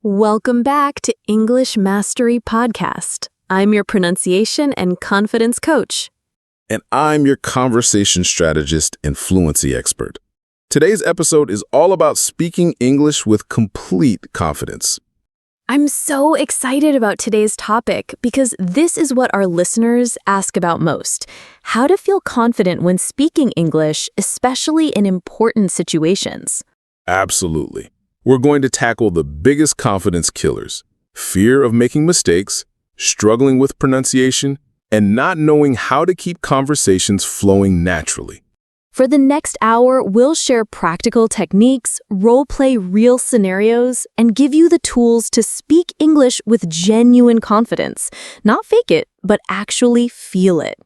Welcome back to English Mastery Podcast. I'm your pronunciation and confidence coach. And I'm your conversation strategist and fluency expert. Today's episode is all about speaking English with complete confidence. I'm so excited about today's topic because this is what our listeners ask about most: how to feel confident when speaking English, especially in important situations. Absolutely. We're going to tackle the biggest confidence killers: fear of making mistakes, struggling with pronunciation, and not knowing how to keep conversations flowing naturally. For the next hour, we'll share practical techniques, role-play real scenarios, and give you the tools to speak English with genuine confidence. Not fake it, but actually feel it.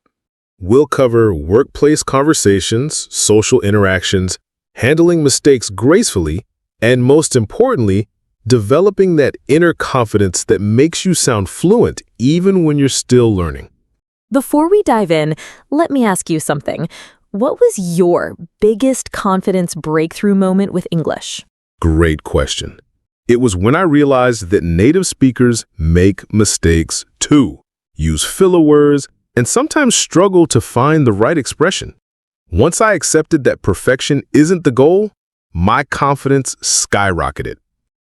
We'll cover workplace conversations, social interactions, handling mistakes gracefully, and most importantly, developing that inner confidence that makes you sound fluent even when you're still learning. Before we dive in, let me ask you something. What was your biggest confidence breakthrough moment with English? Great question. It was when I realized that native speakers make mistakes too, use filler words, and sometimes struggle to find the right expression. Once I accepted that perfection isn't the goal, my confidence skyrocketed.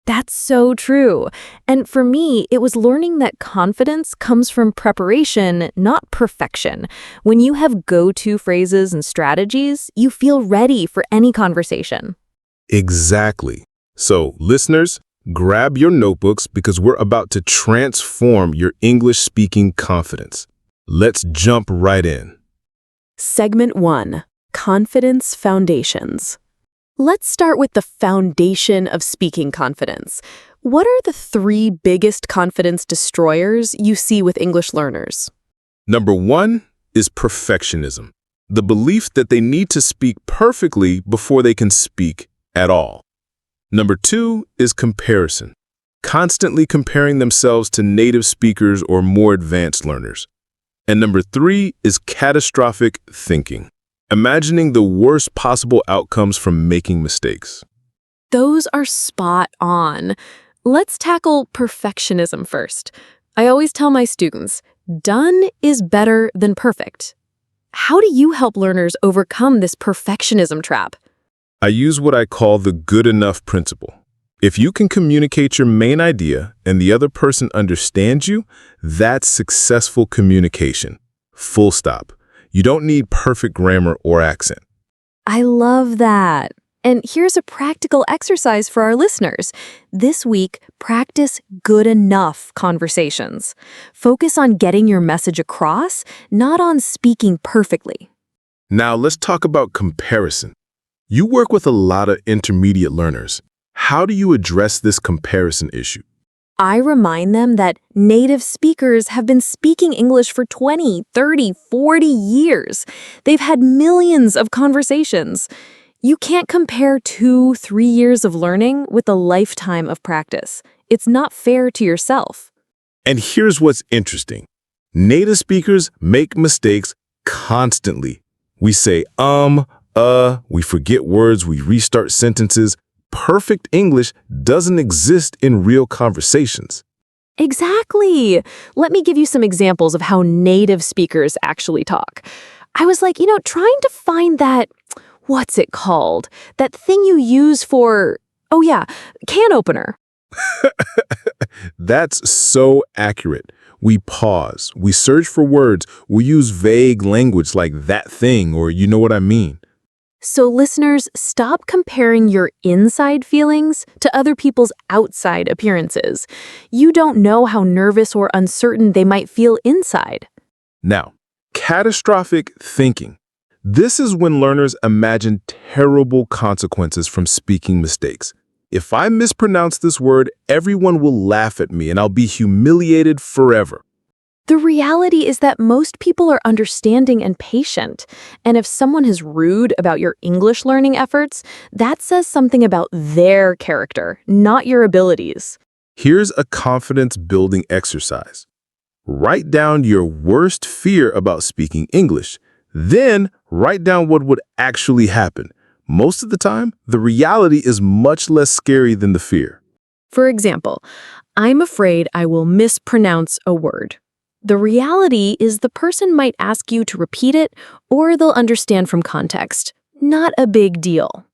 That's so true. And for me, it was learning that confidence comes from preparation, not perfection. When you have go-to phrases and strategies, you feel ready for any conversation. Exactly. So, listeners, grab your notebooks because we're about to transform your English-speaking confidence. Let's jump right in. Segment 1. Confidence Foundations. Let's start with the foundation of speaking confidence. What are the 3 biggest confidence destroyers you see with English learners? Number 1 is perfectionism, the belief that they need to speak perfectly before they can speak at all. Number 2 is comparison, constantly comparing themselves to native speakers or more advanced learners. And number 3 is catastrophic thinking, imagining the worst possible outcomes from making mistakes. Those are spot on. Let's tackle perfectionism first. I always tell my students, done is better than perfect. How do you help learners overcome this perfectionism trap? I use what I call the good enough principle. If you can communicate your main idea and the other person understands you, that's successful communication. Full stop. You don't need perfect grammar or accent. I love that. And here's a practical exercise for our listeners. This week, practice good enough conversations. Focus on getting your message across, not on speaking perfectly. Now let's talk about comparison. You work with a lot of intermediate learners. How do you address this comparison issue? I remind them that native speakers have been speaking English for 20, 30, 40 years. They've had millions of conversations. You can't compare 2-3 years of learning with a lifetime of practice. It's not fair to yourself. And here's what's interesting. Native speakers make mistakes constantly. We say, we forget words, we restart sentences. Perfect English doesn't exist in real conversations. Exactly. Let me give you some examples of how native speakers actually talk. I was like, trying to find that, what's it called? That thing you use for, can opener. That's so accurate. We pause, we search for words, we use vague language like that thing or you know what I mean. So listeners, stop comparing your inside feelings to other people's outside appearances. You don't know how nervous or uncertain they might feel inside. Now, catastrophic thinking. This is when learners imagine terrible consequences from speaking mistakes. If I mispronounce this word, everyone will laugh at me and I'll be humiliated forever. The reality is that most people are understanding and patient. And if someone is rude about your English learning efforts, that says something about their character, not your abilities. Here's a confidence-building exercise. Write down your worst fear about speaking English. Then write down what would actually happen. Most of the time, the reality is much less scary than the fear. For example, I'm afraid I will mispronounce a word. The reality is the person might ask you to repeat it or they'll understand from context. Not a big deal.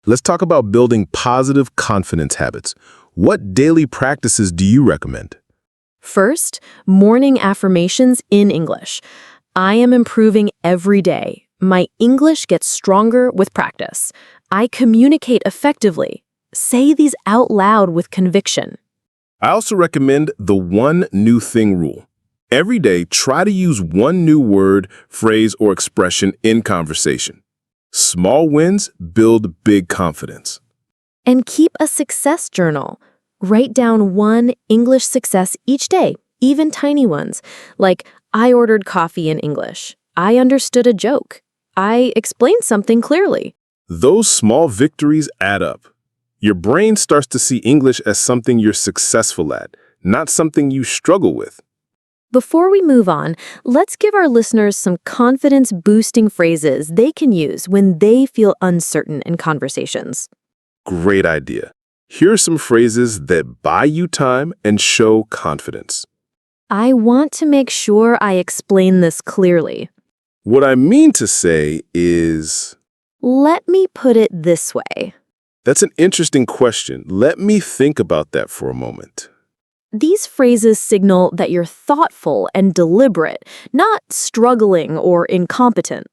Let's talk about building positive confidence habits. What daily practices do you recommend? First, morning affirmations in English. I am improving every day. My English gets stronger with practice. I communicate effectively. Say these out loud with conviction. I also recommend the one new thing rule. Every day, try to use one new word, phrase, or expression in conversation. Small wins build big confidence. And keep a success journal. Write down one English success each day, even tiny ones, like I ordered coffee in English. I understood a joke. I explained something clearly. Those small victories add up. Your brain starts to see English as something you're successful at, not something you struggle with. Before we move on, let's give our listeners some confidence-boosting phrases they can use when they feel uncertain in conversations. Great idea. Here are some phrases that buy you time and show confidence. I want to make sure I explain this clearly. What I mean to say is... Let me put it this way. That's an interesting question. Let me think about that for a moment. These phrases signal that you're thoughtful and deliberate, not struggling or incompetent.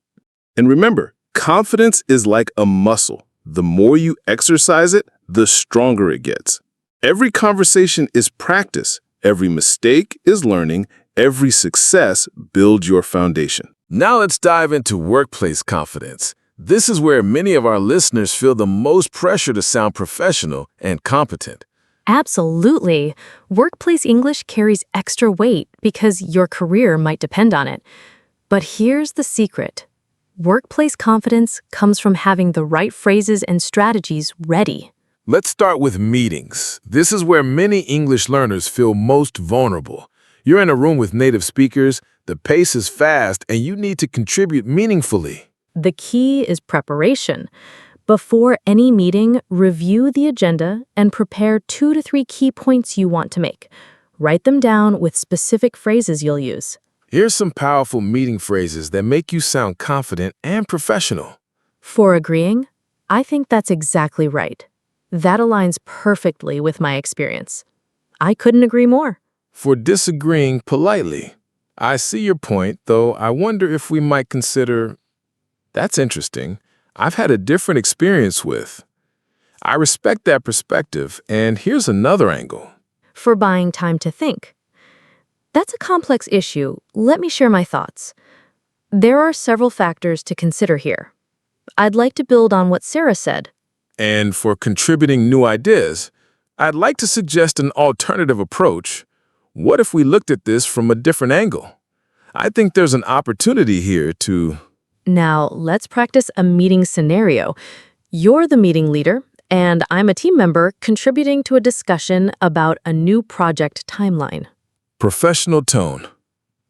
And remember, confidence is like a muscle. The more you exercise it, the stronger it gets. Every conversation is practice. Every mistake is learning. Every success builds your foundation. Now let's dive into workplace confidence. This is where many of our listeners feel the most pressure to sound professional and competent. Absolutely. Workplace English carries extra weight because your career might depend on it. But here's the secret. Workplace confidence comes from having the right phrases and strategies ready. Let's start with meetings. This is where many English learners feel most vulnerable. You're in a room with native speakers, the pace is fast, and you need to contribute meaningfully. The key is preparation. Before any meeting, review the agenda and prepare 2 to 3 key points you want to make. Write them down with specific phrases you'll use. Here's some powerful meeting phrases that make you sound confident and professional. For agreeing, I think that's exactly right. That aligns perfectly with my experience. I couldn't agree more. For disagreeing politely, I see your point, though I wonder if we might consider, that's interesting, I've had a different experience with. I respect that perspective, and here's another angle. For buying time to think. That's a complex issue. Let me share my thoughts. There are several factors to consider here. I'd like to build on what Sarah said. And for contributing new ideas, I'd like to suggest an alternative approach. What if we looked at this from a different angle? I think there's an opportunity here to... Now, let's practice a meeting scenario. You're the meeting leader, and I'm a team member contributing to a discussion about a new project timeline. Professional tone.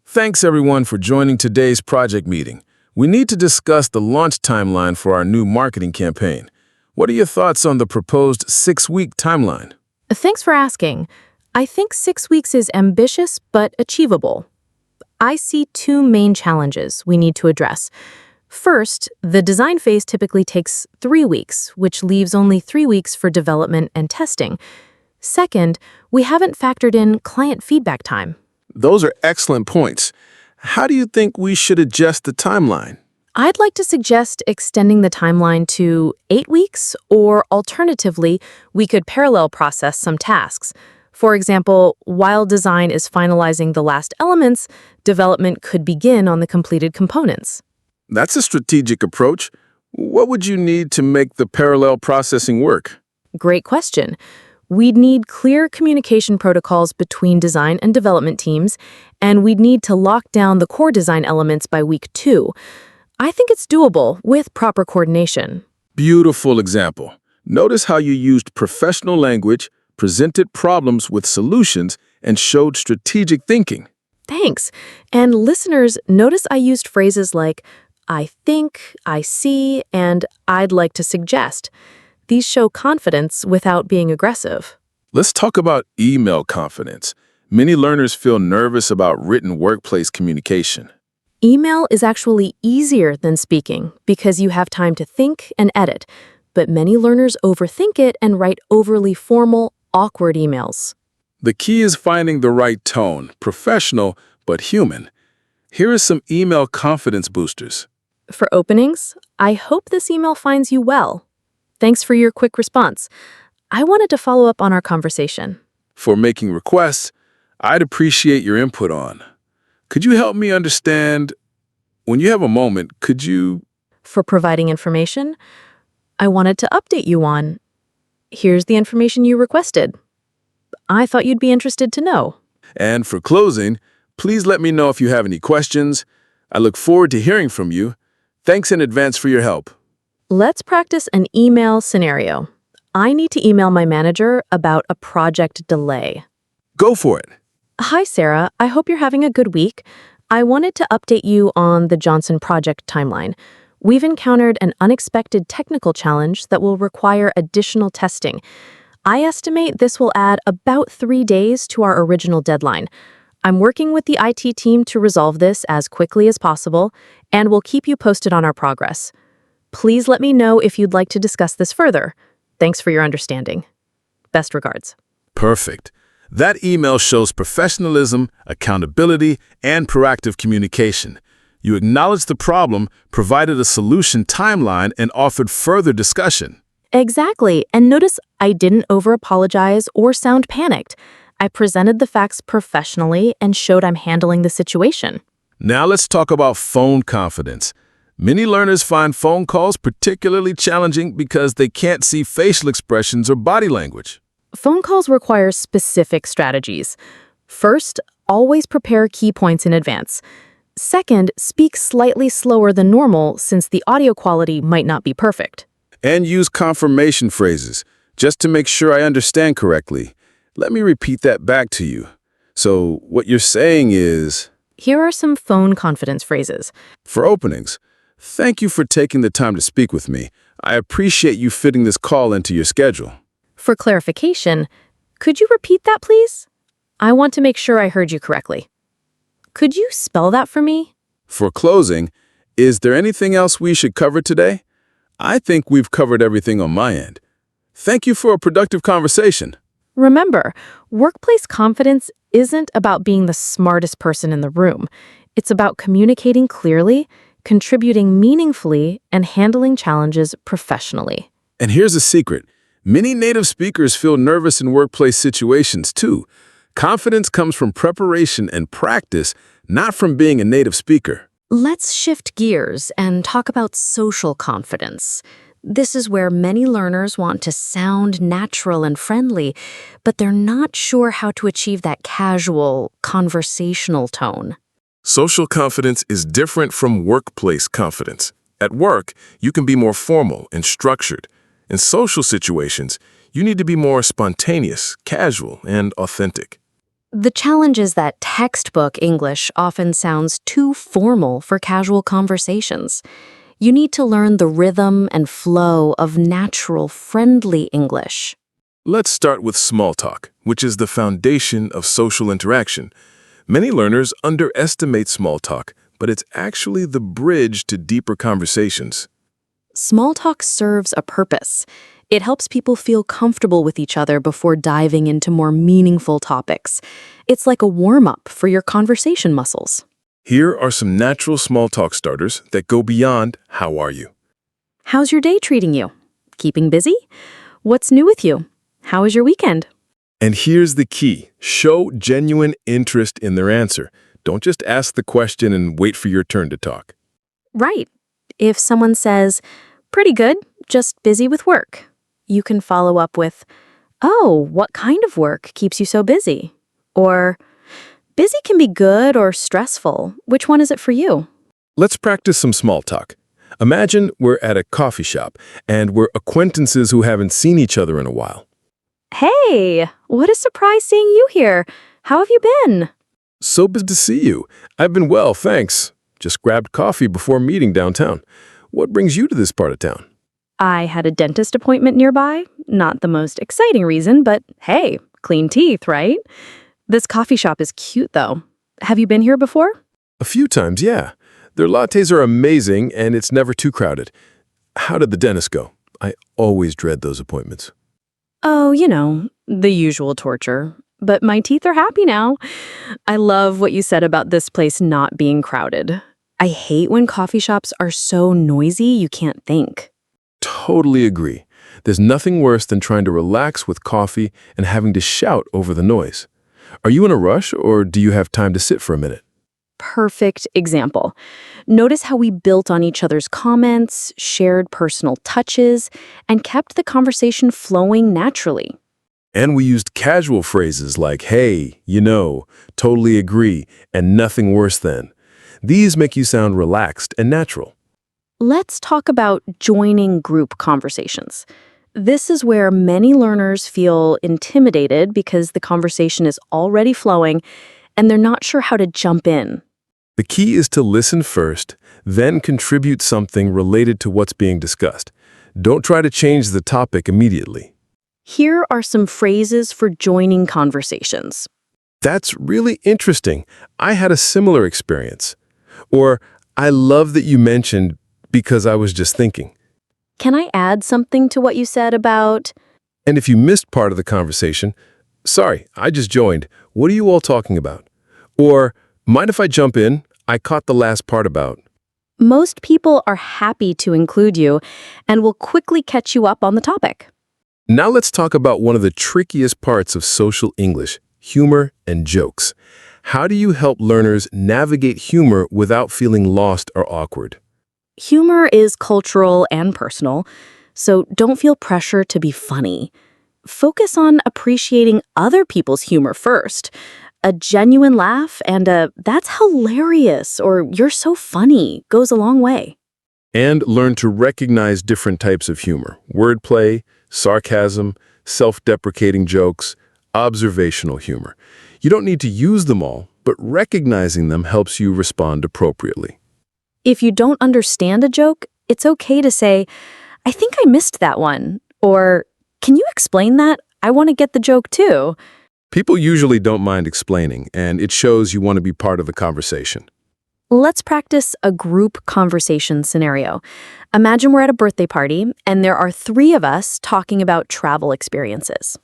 Thanks, everyone, for joining today's project meeting. We need to discuss the launch timeline for our new marketing campaign. What are your thoughts on the proposed 6-week timeline? Thanks for asking. I think 6 weeks is ambitious but achievable. I see 2 main challenges we need to address. First, the design phase typically takes 3 weeks, which leaves only 3 weeks for development and testing. Second, we haven't factored in client feedback time. Those are excellent points. How do you think we should adjust the timeline? I'd like to suggest extending the timeline to 8 weeks, or alternatively, we could parallel process some tasks. For example, while design is finalizing the last elements, development could begin on the completed components. That's a strategic approach. What would you need to make the parallel processing work? Great question. We'd need clear communication protocols between design and development teams, and we'd need to lock down the core design elements by week 2. I think it's doable with proper coordination. Beautiful example. Notice how you used professional language, presented problems with solutions, and showed strategic thinking. Thanks. And listeners, notice I used phrases like, I think, I see, and I'd like to suggest. These show confidence without being aggressive. Let's talk about email confidence. Many learners feel nervous about written workplace communication. Email is actually easier than speaking because you have time to think and edit, but many learners overthink it and write overly formal, awkward emails. The key is finding the right tone, professional but human. Here are some email confidence boosters. For openings, I hope this email finds you well. Thanks for your quick response. I wanted to follow up on our conversation. For making requests, I'd appreciate your input on. Could you help me understand? When you have a moment, could you? For providing information, I wanted to update you on. Here's the information you requested. I thought you'd be interested to know. And for closing, please let me know if you have any questions. I look forward to hearing from you. Thanks in advance for your help. Let's practice an email scenario. I need to email my manager about a project delay. Go for it. Hi, Sarah. I hope you're having a good week. I wanted to update you on the Johnson project timeline. We've encountered an unexpected technical challenge that will require additional testing. I estimate this will add about 3 days to our original deadline. I'm working with the IT team to resolve this as quickly as possible, and we'll keep you posted on our progress. Please let me know if you'd like to discuss this further. Thanks for your understanding. Best regards. Perfect. That email shows professionalism, accountability, and proactive communication. You acknowledged the problem, provided a solution timeline, and offered further discussion. Exactly, and notice I didn't over-apologize or sound panicked. I presented the facts professionally and showed I'm handling the situation. Now let's talk about phone confidence. Many learners find phone calls particularly challenging because they can't see facial expressions or body language. Phone calls require specific strategies. First, always prepare key points in advance. Second, speak slightly slower than normal since the audio quality might not be perfect. And use confirmation phrases, just to make sure I understand correctly. Let me repeat that back to you. So what you're saying is... Here are some phone confidence phrases. For openings, thank you for taking the time to speak with me. I appreciate you fitting this call into your schedule. For clarification, could you repeat that, please? I want to make sure I heard you correctly. Could you spell that for me? For closing, is there anything else we should cover today? I think we've covered everything on my end. Thank you for a productive conversation. Remember, workplace confidence isn't about being the smartest person in the room. It's about communicating clearly, contributing meaningfully, and handling challenges professionally. And here's a secret. Many native speakers feel nervous in workplace situations, too. Confidence comes from preparation and practice, not from being a native speaker. Let's shift gears and talk about social confidence. This is where many learners want to sound natural and friendly, but they're not sure how to achieve that casual, conversational tone. Social confidence is different from workplace confidence. At work, you can be more formal and structured. In social situations, you need to be more spontaneous, casual, and authentic. The challenge is that textbook English often sounds too formal for casual conversations. You need to learn the rhythm and flow of natural, friendly English. Let's start with small talk, which is the foundation of social interaction. Many learners underestimate small talk, but it's actually the bridge to deeper conversations. Small talk serves a purpose. It helps people feel comfortable with each other before diving into more meaningful topics. It's like a warm-up for your conversation muscles. Here are some natural small talk starters that go beyond "How are you?" How's your day treating you? Keeping busy? What's new with you? How was your weekend? And here's the key. Show genuine interest in their answer. Don't just ask the question and wait for your turn to talk. Right. If someone says, "Pretty good, just busy with work," you can follow up with, "Oh, what kind of work keeps you so busy?" Or, "Busy can be good or stressful. Which one is it for you?" Let's practice some small talk. Imagine we're at a coffee shop and we're acquaintances who haven't seen each other in a while. Hey, what a surprise seeing you here. How have you been? So good to see you. I've been well, thanks. Just grabbed coffee before meeting downtown. What brings you to this part of town? I had a dentist appointment nearby, Not the most exciting reason, but hey, clean teeth, right? This coffee shop is cute, though. Have you been here before? A few times, yeah. Their lattes are amazing, and it's never too crowded. How did the dentist go? I always dread those appointments. Oh, the usual torture. But my teeth are happy now. I love what you said about this place not being crowded. I hate when coffee shops are so noisy you can't think. Totally agree. There's nothing worse than trying to relax with coffee and having to shout over the noise. Are you in a rush, or do you have time to sit for a minute? Perfect example. Notice how we built on each other's comments, shared personal touches, and kept the conversation flowing naturally. And we used casual phrases like, hey, totally agree, and nothing worse than. These make you sound relaxed and natural. Let's talk about joining group conversations. This is where many learners feel intimidated because the conversation is already flowing and they're not sure how to jump in. The key is to listen first, then contribute something related to what's being discussed. Don't try to change the topic immediately. Here are some phrases for joining conversations. That's really interesting. I had a similar experience. Or, I love that you mentioned because I was just thinking. Can I add something to what you said about... And if you missed part of the conversation, sorry, I just joined. What are you all talking about? Or, mind if I jump in? I caught the last part about. Most people are happy to include you and will quickly catch you up on the topic. Now let's talk about one of the trickiest parts of social English, humor and jokes. How do you help learners navigate humor without feeling lost or awkward? Humor is cultural and personal, so don't feel pressure to be funny. Focus on appreciating other people's humor first. A genuine laugh and a "that's hilarious" or "you're so funny" goes a long way. And learn to recognize different types of humor: wordplay, sarcasm, self-deprecating jokes, observational humor. You don't need to use them all, but recognizing them helps you respond appropriately. If you don't understand a joke, it's okay to say, "I think I missed that one," or "Can you explain that? I want to get the joke too." People usually don't mind explaining, and it shows you want to be part of the conversation. Let's practice a group conversation scenario. Imagine we're at a birthday party, and there are 3 of us talking about travel experiences.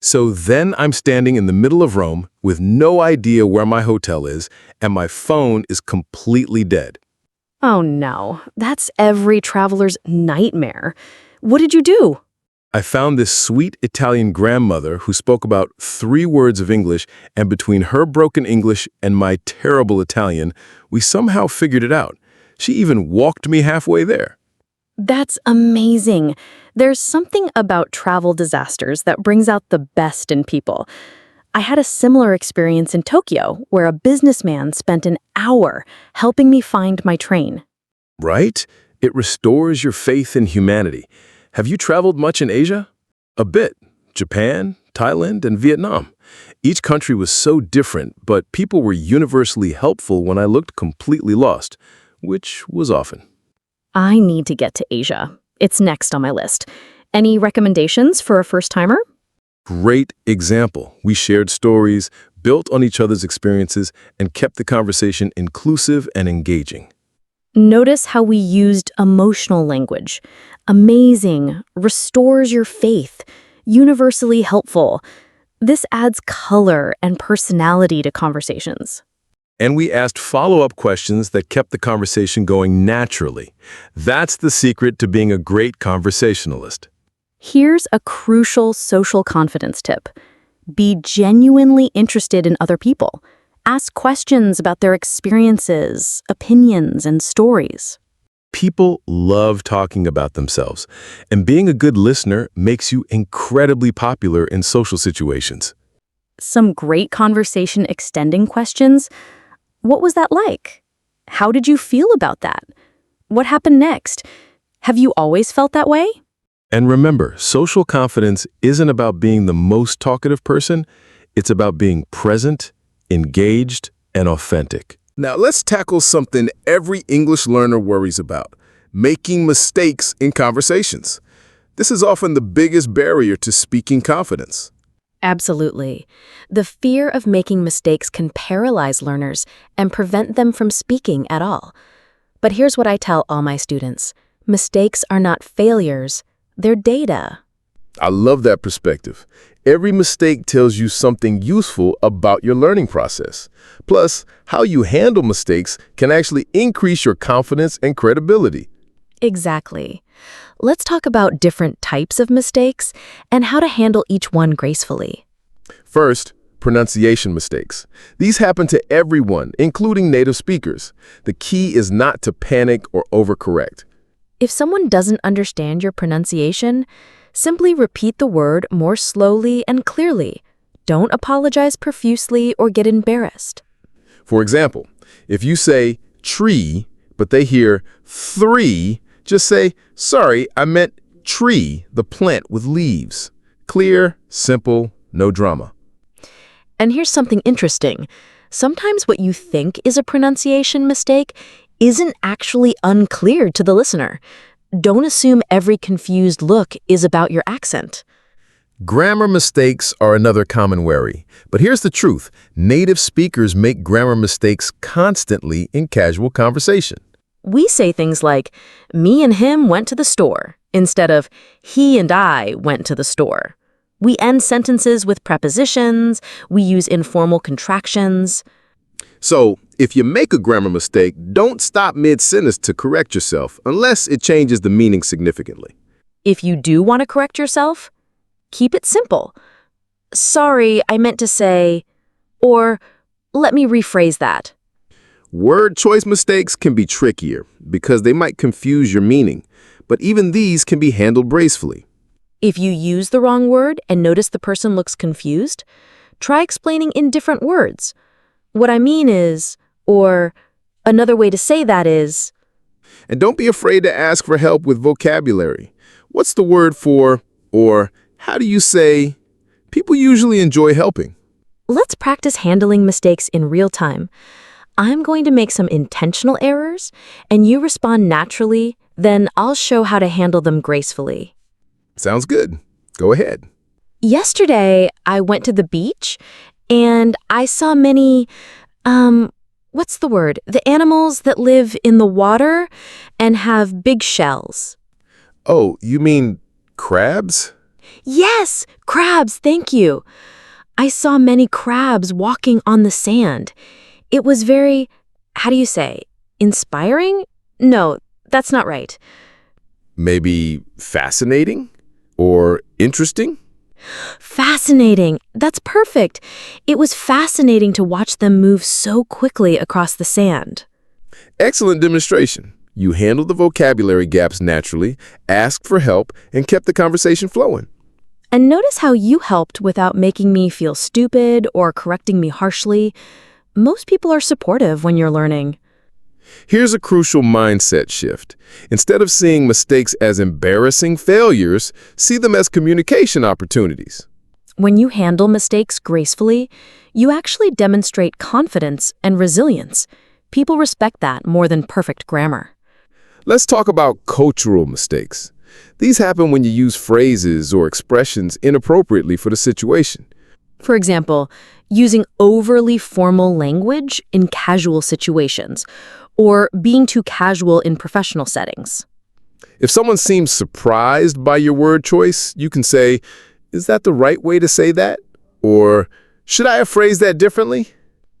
So then I'm standing in the middle of Rome with no idea where my hotel is, and my phone is completely dead. Oh no, that's every traveler's nightmare. What did you do? I found this sweet Italian grandmother who spoke about 3 words of English, and between her broken English and my terrible Italian, we somehow figured it out. She even walked me halfway there. That's amazing. There's something about travel disasters that brings out the best in people. I had a similar experience in Tokyo, where a businessman spent an hour helping me find my train. Right? It restores your faith in humanity. Have you traveled much in Asia? A bit. Japan, Thailand, and Vietnam. Each country was so different, but people were universally helpful when I looked completely lost, which was often. I need to get to Asia. It's next on my list. Any recommendations for a first-timer? Great example. We shared stories, built on each other's experiences, and kept the conversation inclusive and engaging. Notice how we used emotional language. Amazing, restores your faith, universally helpful. This adds color and personality to conversations. And we asked follow-up questions that kept the conversation going naturally. That's the secret to being a great conversationalist. Here's a crucial social confidence tip. Be genuinely interested in other people. Ask questions about their experiences, opinions, and stories. People love talking about themselves, and being a good listener makes you incredibly popular in social situations. Some great conversation extending questions. What was that like? How did you feel about that? What happened next? Have you always felt that way? And remember, social confidence isn't about being the most talkative person. It's about being present, engaged, and authentic. Now let's tackle something every English learner worries about: making mistakes in conversations. This is often the biggest barrier to speaking confidence. Absolutely. The fear of making mistakes can paralyze learners and prevent them from speaking at all. But here's what I tell all my students. Mistakes are not failures, they're data. I love that perspective. Every mistake tells you something useful about your learning process. Plus, how you handle mistakes can actually increase your confidence and credibility. Exactly. Let's talk about different types of mistakes and how to handle each one gracefully. First, pronunciation mistakes. These happen to everyone, including native speakers. The key is not to panic or overcorrect. If someone doesn't understand your pronunciation, simply repeat the word more slowly and clearly. Don't apologize profusely or get embarrassed. For example, if you say tree, but they hear three, just say, sorry, I meant tree, the plant with leaves. Clear, simple, no drama. And here's something interesting. Sometimes what you think is a pronunciation mistake isn't actually unclear to the listener. Don't assume every confused look is about your accent. Grammar mistakes are another common worry. But here's the truth. Native speakers make grammar mistakes constantly in casual conversation. We say things like, me and him went to the store, instead of, he and I went to the store. We end sentences with prepositions. We use informal contractions. So, if you make a grammar mistake, don't stop mid-sentence to correct yourself, unless it changes the meaning significantly. If you do want to correct yourself, keep it simple. Sorry, I meant to say, or let me rephrase that. Word choice mistakes can be trickier because they might confuse your meaning, but even these can be handled gracefully. If you use the wrong word and notice the person looks confused, try explaining in different words. What I mean is, or another way to say that is. And don't be afraid to ask for help with vocabulary. What's the word for, or how do you say? People usually enjoy helping. Let's practice handling mistakes in real time. I'm going to make some intentional errors, and you respond naturally, then I'll show how to handle them gracefully. Sounds good. Go ahead. Yesterday, I went to the beach, and I saw many, what's the word? The animals that live in the water and have big shells. Oh, you mean crabs? Yes, crabs, thank you. I saw many crabs walking on the sand. It was very, how do you say, inspiring? No, that's not right. Maybe fascinating or interesting? Fascinating. That's perfect. It was fascinating to watch them move so quickly across the sand. Excellent demonstration. You handled the vocabulary gaps naturally, asked for help, and kept the conversation flowing. And notice how you helped without making me feel stupid or correcting me harshly. Most people are supportive when you're learning. Here's a crucial mindset shift. Instead of seeing mistakes as embarrassing failures, see them as communication opportunities. When you handle mistakes gracefully, you actually demonstrate confidence and resilience. People respect that more than perfect grammar. Let's talk about cultural mistakes. These happen when you use phrases or expressions inappropriately for the situation. For example, using overly formal language in casual situations, or being too casual in professional settings. If someone seems surprised by your word choice, you can say, is that the right way to say that? Or, should I have phrased that differently?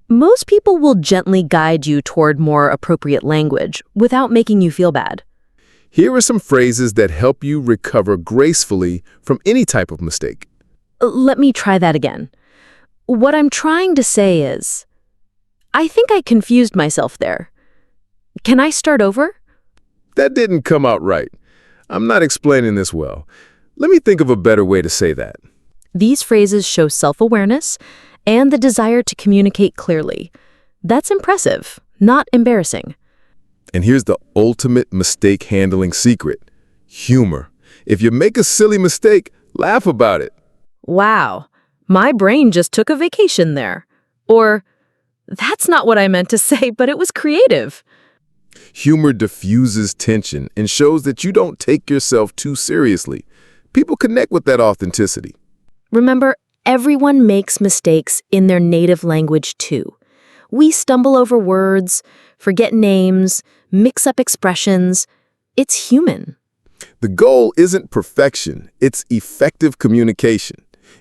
Most people will gently guide you toward more appropriate language without making you feel bad. Here are some phrases that help you recover gracefully from any type of mistake. Let me try that again. What I'm trying to say is, I think I confused myself there. Can I start over? That didn't come out right. I'm not explaining this well. Let me think of a better way to say that. These phrases show self-awareness and the desire to communicate clearly. That's impressive, not embarrassing. And here's the ultimate mistake handling secret: humor. If you make a silly mistake, laugh about it. Wow, my brain just took a vacation there. Or, that's not what I meant to say, but it was creative. Humor diffuses tension and shows that you don't take yourself too seriously. People connect with that authenticity. Remember, everyone makes mistakes in their native language too. We stumble over words, forget names, mix up expressions. It's human. The goal isn't perfection, it's effective communication.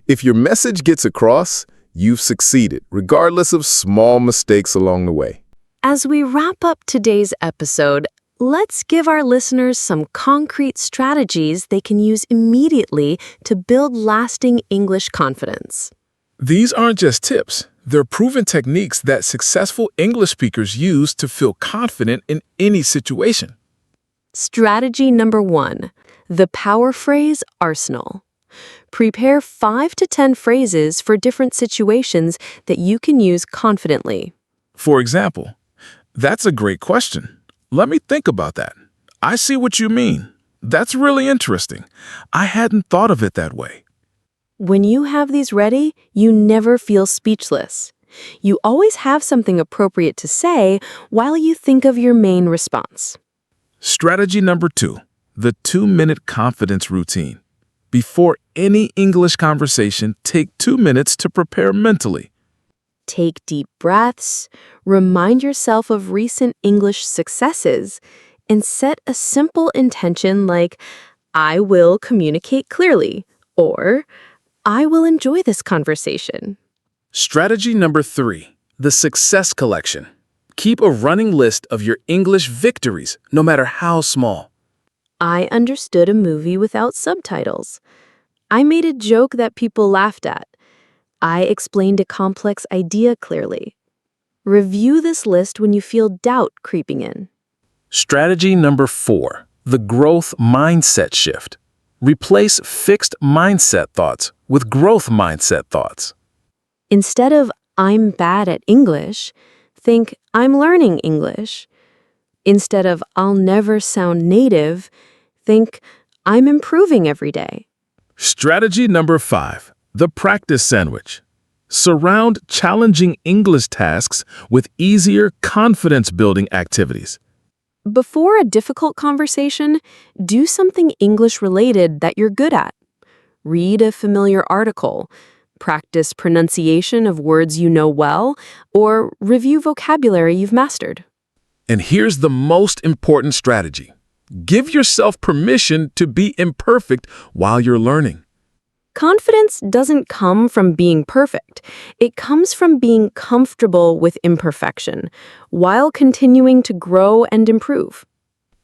If your message gets across, you've succeeded, regardless of small mistakes along the way. As we wrap up today's episode, let's give our listeners some concrete strategies they can use immediately to build lasting English confidence. These aren't just tips. They're proven techniques that successful English speakers use to feel confident in any situation. Strategy number 1, the power phrase arsenal. Prepare 5 to 10 phrases for different situations that you can use confidently. For example, "That's a great question. Let me think about that. I see what you mean. That's really interesting. I hadn't thought of it that way." When you have these ready, you never feel speechless. You always have something appropriate to say while you think of your main response. Strategy number 2, the 2-minute confidence routine. Before any English conversation, take 2 minutes to prepare mentally. Take deep breaths, remind yourself of recent English successes, and set a simple intention like, "I will communicate clearly," or "I will enjoy this conversation." Strategy number 3, the success collection. Keep a running list of your English victories, no matter how small. I understood a movie without subtitles. I made a joke that people laughed at. I explained a complex idea clearly. Review this list when you feel doubt creeping in. Strategy number 4, the growth mindset shift. Replace fixed mindset thoughts with growth mindset thoughts. Instead of "I'm bad at English," think "I'm learning English." Instead of "I'll never sound native," think "I'm improving every day." Strategy number 5, the practice sandwich. Surround challenging English tasks with easier confidence-building activities. Before a difficult conversation, do something English-related that you're good at. Read a familiar article, practice pronunciation of words you know well, or review vocabulary you've mastered. And here's the most important strategy. Give yourself permission to be imperfect while you're learning. Confidence doesn't come from being perfect. It comes from being comfortable with imperfection while continuing to grow and improve.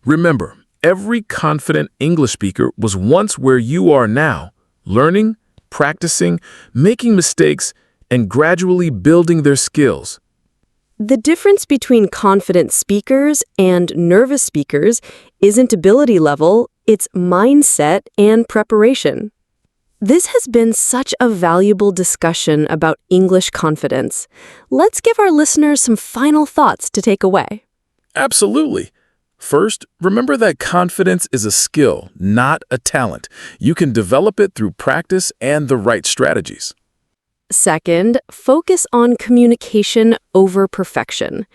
Remember, every confident English speaker was once where you are now, learning, practicing, making mistakes, and gradually building their skills. The difference between confident speakers and nervous speakers isn't ability level, it's mindset and preparation. This has been such a valuable discussion about English confidence. Let's give our listeners some final thoughts to take away. Absolutely. First, remember that confidence is a skill, not a talent. You can develop it through practice and the right strategies. Second, focus on communication over perfection.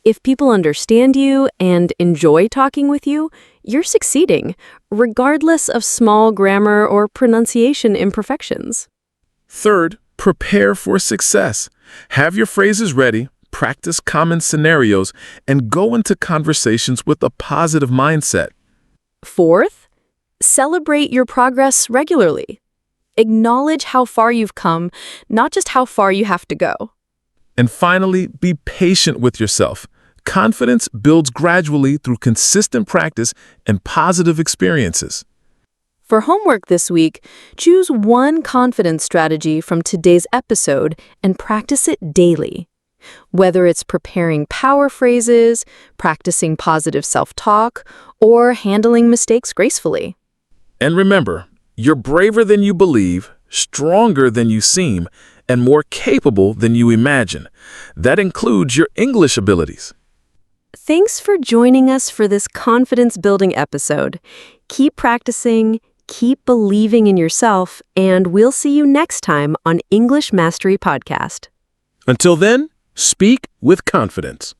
If people understand you and enjoy talking with you, you're succeeding, regardless of small grammar or pronunciation imperfections. Third, prepare for success. Have your phrases ready, practice common scenarios, and go into conversations with a positive mindset. Fourth, celebrate your progress regularly. Acknowledge how far you've come, not just how far you have to go. And finally, be patient with yourself. Confidence builds gradually through consistent practice and positive experiences. For homework this week, choose one confidence strategy from today's episode and practice it daily. Whether it's preparing power phrases, practicing positive self-talk, or handling mistakes gracefully. And remember, you're braver than you believe, stronger than you seem, and more capable than you imagine. That includes your English abilities. Thanks for joining us for this confidence-building episode. Keep practicing, keep believing in yourself, and we'll see you next time on English Mastery Podcast. Until then, speak with confidence.